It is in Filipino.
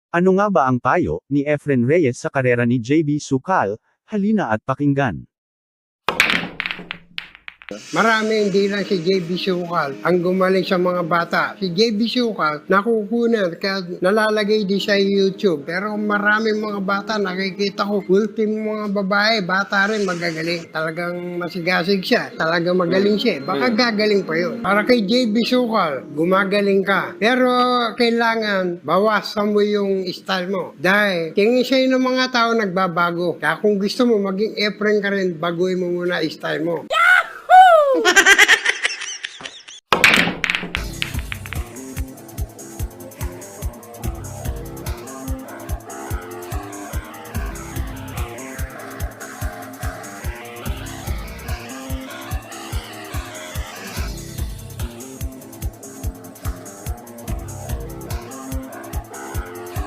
Ano nga ba ang payo ni Efren Reyes sa karera ni JB Sukal? Halina at pakinggan. Marami, hindi lang si JB Sukal ang gumaling sa mga bata. Si JB Sukal nakukunan kaya nalalagay din sa YouTube. Pero marami mga bata nakikita ko, ultimo mga babae, bata rin magagaling. Talagang masigasig siya, talagang magaling siya. Baka gagaling pa yun. Para kay JB Sukal, gumagaling ka. Pero kailangan bawasan mo yung style mo. Dahil tingin sa'yo ng mga tao nagbabago. Kaya kung gusto mo maging Efren ka rin, baguhin mo muna style mo.